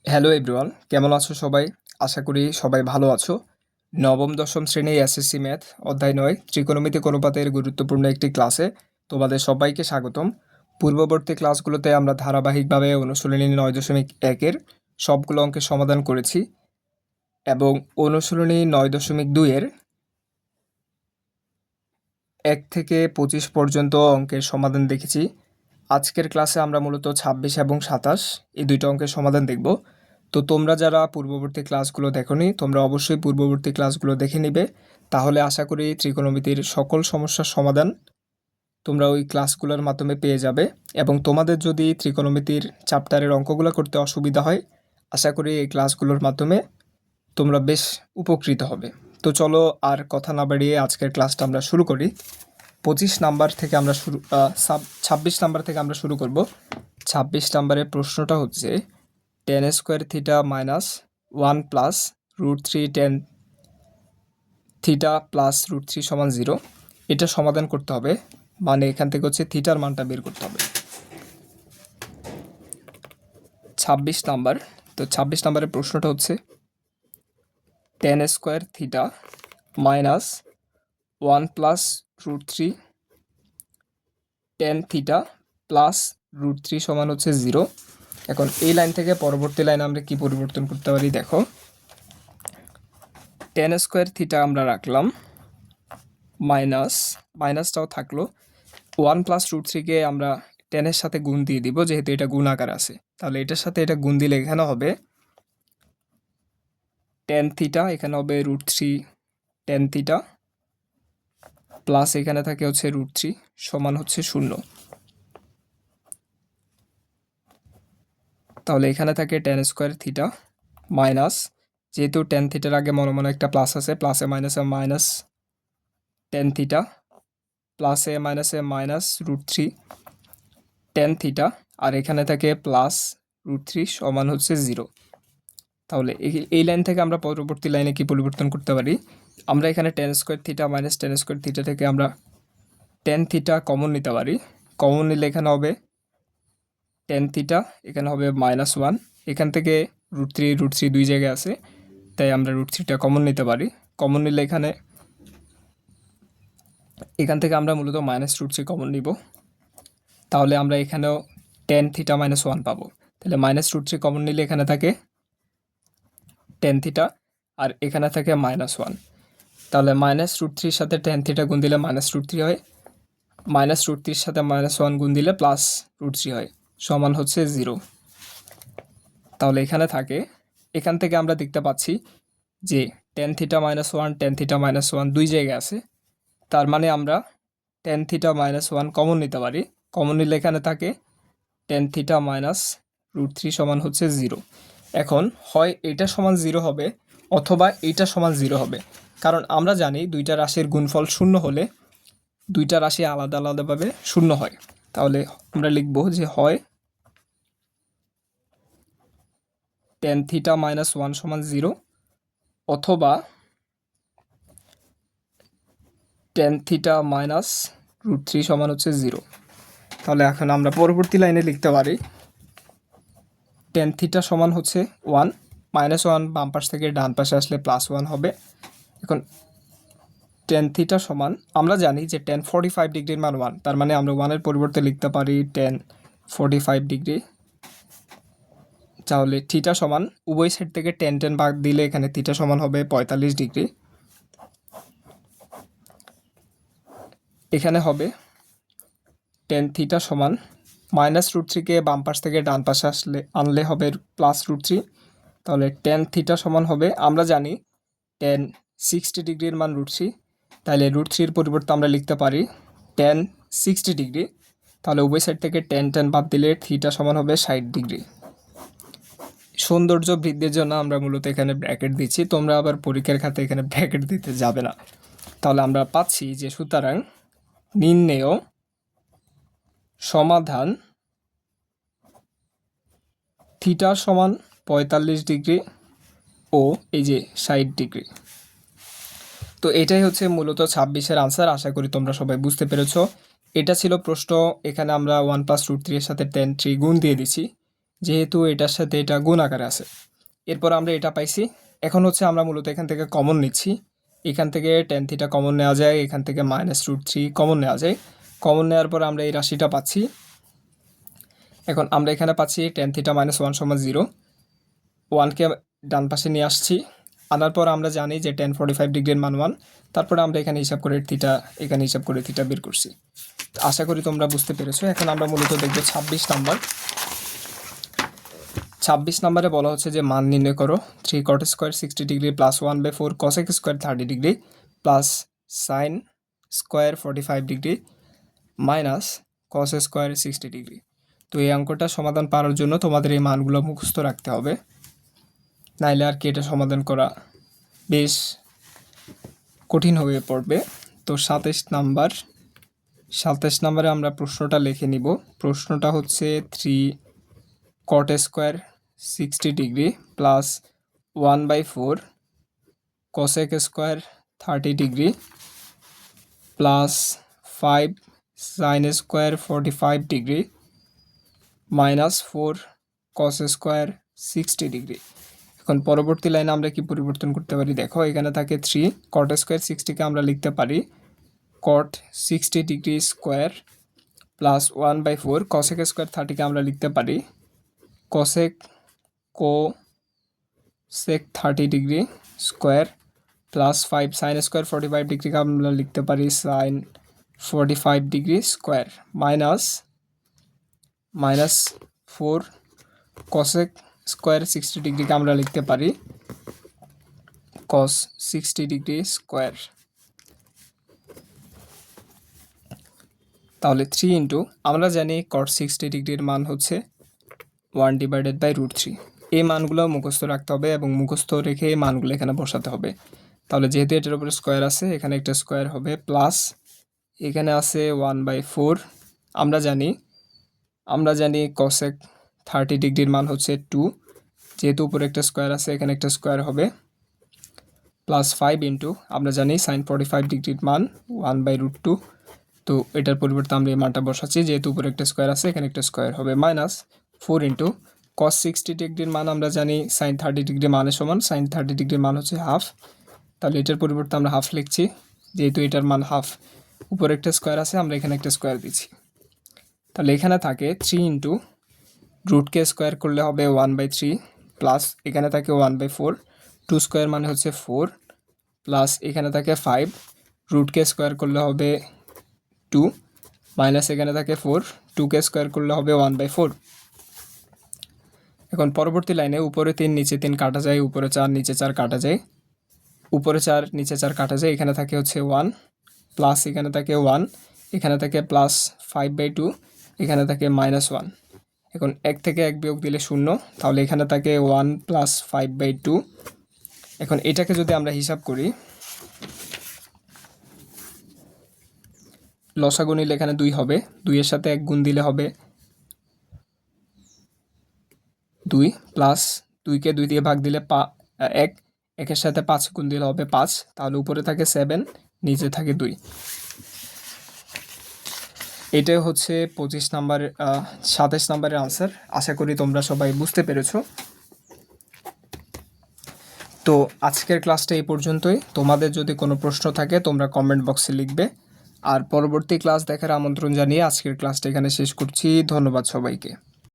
Hello everyone, কেমন আছো সবাই? আশা করি সবাই ভালো আছো। নবম দশম শ্রেণী এসএসসি ম্যাথ অধ্যায় ৯ ত্রিকোণমিতিক অনুপাতের গুরুত্বপূর্ণ একটি ক্লাসে তোমাদের সবাইকে স্বাগতম। পূর্ববর্তী ক্লাসগুলোতে আমরা ধারাবাহিকভাবে অনুশীলনী ৯.১-এর সবগুলো অঙ্কের সমাধান করেছি এবং অনুশীলনী ৯.২-এর ১ থেকে ২৫ পর্যন্ত অঙ্কের সমাধান দেখেছি। আজকের ক্লাসে আমরা মূলত ২৬ এবং ২৭ এই দুইটা অঙ্কের সমাধান দেখব। তো তোমরা যারা পূর্ববর্তী ক্লাসগুলো দেখোনি তোমরা অবশ্যই পূর্ববর্তী ক্লাসগুলো দেখে নিবে, তাহলে আশা করি ত্রিকোণমিতির সকল সমস্যার সমাধান তোমরা ওই ক্লাসগুলোর মাধ্যমে পেয়ে যাবে। এবং তোমাদের যদি ত্রিকোণমিতির চ্যাপ্টারের অঙ্কগুলো করতে অসুবিধা হয়, আশা করি এই ক্লাসগুলোর মাধ্যমে তোমরা বেশ উপকৃত হবে। তো চলো আর কথা না বাড়িয়ে আজকের ক্লাসটা আমরা শুরু করি। ২৫ নাম্বার থেকে আমরা ২৬ নাম্বার থেকে আমরা শুরু করব। ২৬ নাম্বারের প্রশ্নটা হচ্ছে tan square theta minus 1 plus √3 tan theta plus √3 সমান 0। এটা সমাধান করতে হবে, মানে এখান থেকে হচ্ছে থিটার মানটা বের করতে হবে। ২৬ নাম্বার। তো ২৬ নাম্বারের প্রশ্নটা হচ্ছে tan square theta minus 1 plus √3 tan theta plus √3 সমান হচ্ছে 0। এখন এই লাইন থেকে পরবর্তী লাইনে আমরা কি পরিবর্তন করতে পারি দেখো। tan স্কোয়ার থিটা আমরা রাখলাম, মাইনাসটাও থাকলো। 1 প্লাস √3কে আমরা টেনের সাথে গুণ দিয়ে দিব, যেহেতু এটা গুণ আকার আছে। তাহলে এটার সাথে এটা গুণ দিলে এখানে হবে tan থিটা, এখানে হবে √3 tan থিটা প্লাস এখানে থাকে হচ্ছে √3 সমান হচ্ছে 0। তাহলে এখানে থাকে tan স্কোয়ার থিটা মাইনাস, যেহেতু tan থিটার আগে মনে মনে একটা প্লাস আছে, প্লাসে মাইনাসে মাইনাস tan থিটা প্লাসে মাইনাসে মাইনাস √3 tan থিটা, আর এখানে থাকে প্লাস √3 সমান হচ্ছে 0। তাহলে এই লাইন থেকে আমরা পরবর্তী লাইনে কি পরিবর্তন করতে পারি, আমরা এখানে tan square theta minus tan square theta থেকে আমরা tan থিটা কমন নিতে পারি। কমন নিলে এখানে হবে tan থিটা, এখানে হবে -1, এখান থেকে √3 দুই জায়গায় আছে, তাই আমরা √3টা কমন নিতে পারি। কমন নিলে এখান থেকে আমরা মূলত -√3 কমন নিব, তাহলে আমরা এখানেও tan থিটা -1 পাবো। তাহলে -√3 কমন নিলে এখানে থাকে tan থিটা আর এখানে থাকে -1। তাহলে -√3 সাথে tan থিটা গুণ দিলে -√3 হয়, -√3 সাথে -1 গুণ দিলে +√3 হয়, সমান হচ্ছে 0। তাহলে এখানে থাকে, এখান থেকে আমরা দেখতে পাচ্ছি যে tan থিটা -1 tan থিটা -1 দুই জায়গায় আছে, তার মানে আমরা tan থিটা -1 কমন নিতে পারি। কমন নিলে এখানে থাকে tan থিটা -√3 সমান হচ্ছে 0। এখন হয় এটা সমান 0 হবে অথবা এইটা সমান 0 হবে, কারণ আমরা জানি দুইটা রাশির গুণফল 0 হলে দুইটা রাশি আলাদা আলাদাভাবে 0 হয়। তাহলে আমরা লিখব যে হয় tan থিটা -1 সমান 0 অথবা tan থিটা -√3 সমান হচ্ছে 0। তাহলে এখন আমরা পরবর্তী লাইনে লিখতে পারি tan থিটা সমান হচ্ছে 1, -1 বাম পাশ থেকে ডান পাশে আসলে +1 হবে। এখন tan থিটা সমান, আমরা জানি যে tan 45 ডিগ্রির মান 1, তার মানে আমরা 1-এর পরিবর্তে লিখতে পারি tan 45 ডিগ্রি। তাহলে থিটা সমান, উভয় সাইড থেকে tan ভাগ দিলে এখানে থিটা সমান হবে 45 ডিগ্রি। এখানে হবে tan থিটা সমান -√3কে বাম পাশ থেকে ডান পাশে আনলে হবে +√3। তাহলে tan থিটা সমান হবে, আমরা জানি tan 60 ডিগ্রির মান √3, তাহলে √3-এর পরিবর্তে আমরা লিখতে পারি tan 60 ডিগ্রি। তাহলে উভয় সাইড থেকে tan বাদ দিলে থিটা সমান হবে 60 ডিগ্রি। সৌন্দর্য বৃদ্ধির জন্য আমরা মূলত এখানে ব্র্যাকেট দিচ্ছি, তোমরা আবার পরীক্ষার খাতে এখানে ব্র্যাকেট দিতে যাবে না। তাহলে আমরা পাচ্ছি যে সুতরাং নির্ণেয় সমাধান থিটা সমান 45 ডিগ্রি ও এই যে 60 ডিগ্রি। তো এটাই হচ্ছে মূলত 26-এর আনসার। আশা করি তোমরা সবাই বুঝতে পেরেছো। এটা ছিল প্রশ্ন। এখানে আমরা 1 + √3 এর সাথে tan 3 গুণ দিয়ে দিছি, যেহেতু এটার সাথে এটা গুণ আকারে আছে। এরপর আমরা এটা পাইছি। এখন হচ্ছে আমরা মূলত এখান থেকে কমন নিচ্ছি। এখান থেকে tan থিটা কমন নেওয়া যায়, এখান থেকে -√3 কমন নেওয়া যায়। কমন নেওয়ার পর আমরা এই রাশিটা পাচ্ছি। এখন আমরা এখানে পাচ্ছি tan থিটা -1 সমান 0। 1কে ডান পাশে নিয়ে আসছি। আনার পর আমরা জানি যে tan 45 ডিগ্রির মান 1। তারপরে আমরা এখানে হিসাব করে থিটা, এখানে হিসাব করে থিটা বের করছি। আশা করি তোমরা বুঝতে পেরেছো। এখন আমরা মূলত দেখব 26 নাম্বার। 26 নম্বরে বলা হচ্ছে যে মান নির্ণয় করো 3 cot square 60 degree plus 1/4 cosec square 30 degree plus sine square 45 degree minus cos square 60 degree. তো এই অঙ্কটা সমাধান পাওয়ার জন্য তোমাদের এই মানগুলো মুখস্থ রাখতে হবে, নাইলে আর কি এটা সমাধান করা বেশ কঠিন হয়ে পড়বে। তো 27 নম্বরে আমরা প্রশ্নটা লিখে নিব। প্রশ্নটা হচ্ছে 3 cot square 60 degree plus 1/4 cosec square 30 degree plus 5 sin square 45 degree minus 4 cos square 60 degree. এখন পরবর্তী লাইনে আমরা কি পরিবর্তন করতে পারি দেখো, এখানে থাকে 3 cot স্কোয়ার 60কে আমরা লিখতে পারি cot 60 degree square plus 1/4 cosec square 30কে আমরা লিখতে পারি cosec 30 degree square plus 5 sin square 45 ডিগ্রিকে আমরা লিখতে পারি sin 45 degree square minus 4 cosec square 60 ডিগ্রিকে আমরা লিখতে পারি cos 60 ডিগ্রি স্কোয়ার। তাহলে 3 ইন্টু আমরা জানি cot 60 ডিগ্রির মান হচ্ছে 1/√3। এই মানগুলো মুখস্থ রাখতে হবে এবং মুখস্থ রেখে এই মানগুলো এখানে বসাতে হবে। তাহলে যেহেতু এটার উপরে স্কোয়ার আছে, এখানে একটা স্কোয়ার হবে প্লাস এখানে আছে 1/4। আমরা জানি cosec 30 ডিগ্রির মান হচ্ছে 2, যেহেতু উপরে একটা স্কোয়ার আছে এখানে একটা স্কোয়ার হবে প্লাস 5 ইন্টু আমরা জানি sin 45 ডিগ্রির মান 1/√2। তো এটার পরিবর্তে আমরা এই মানটা বসাচ্ছি, যেহেতু উপরে একটা স্কোয়ার আছে এখানে একটা স্কোয়ার হবে মাইনাস 4 ইন্টু cos 60 ডিগ্রির মান আমরা জানি sin 30 ডিগ্রি মানের সমান, sin 30 ডিগ্রির মান হচ্ছে হাফ। তাহলে এটার পরিবর্তে আমরা হাফ লিখছি, যেহেতু এটার মান হাফ, উপরে একটা স্কোয়ার আছে আমরা এখানে একটা স্কোয়ার দিচ্ছি। তাহলে এখানে থাকে 3 ইন্টু রুটকে স্কোয়ার করলে হবে 1/3 প্লাস এখানে থাকে 1/4, 2 স্কোয়ার মানে হচ্ছে 4 প্লাস এখানে থাকে 5, রুটকে স্কোয়ার করলে হবে 2 মাইনাস এখানে থাকে 4, 2কে স্কোয়ার করলে হবে 1/4। এখন পরবর্তী লাইনে উপরে 3 নিচে 3 কাটা যায়, উপরে 4 নিচে 4 কাটা যায়, উপরে 4 নিচে 4 কাটা যায়, এখানে থাকে হচ্ছে 1 প্লাস এখানে থাকে 1, এখানে থাকে প্লাস 5/2, এখানে থাকে -1। এখন 1 থেকে 1 বিয়োগ দিলে 0, তাহলে এখানে থাকে 1 প্লাস 5/2। এখন এটাকে যদি আমরা হিসাব করি, লসাগু নিলে এখানে 2 হবে, 2 এর সাথে 1 গুণ দিলে হবে 2 প্লাস 2কে 2 দিয়ে ভাগ দিলে 1, 1-এর সাথে 5 গুণ দিলে হবে 5, তাহলে উপরে থাকে 7, নিচে থাকে 2। এটাই হচ্ছে 25 নাম্বার 27 নাম্বারের আনসার। আশা করি তোমরা সবাই বুঝতে পেরেছো। তো আজকের ক্লাসটা এই পর্যন্তই। তোমাদের যদি কোনো প্রশ্ন থাকে তোমরা কমেন্ট বক্সে লিখবে, আর পরবর্তী ক্লাস দেখার আমন্ত্রণ জানিয়ে আজকের ক্লাসটা এখানে শেষ করছি। ধন্যবাদ সবাইকে।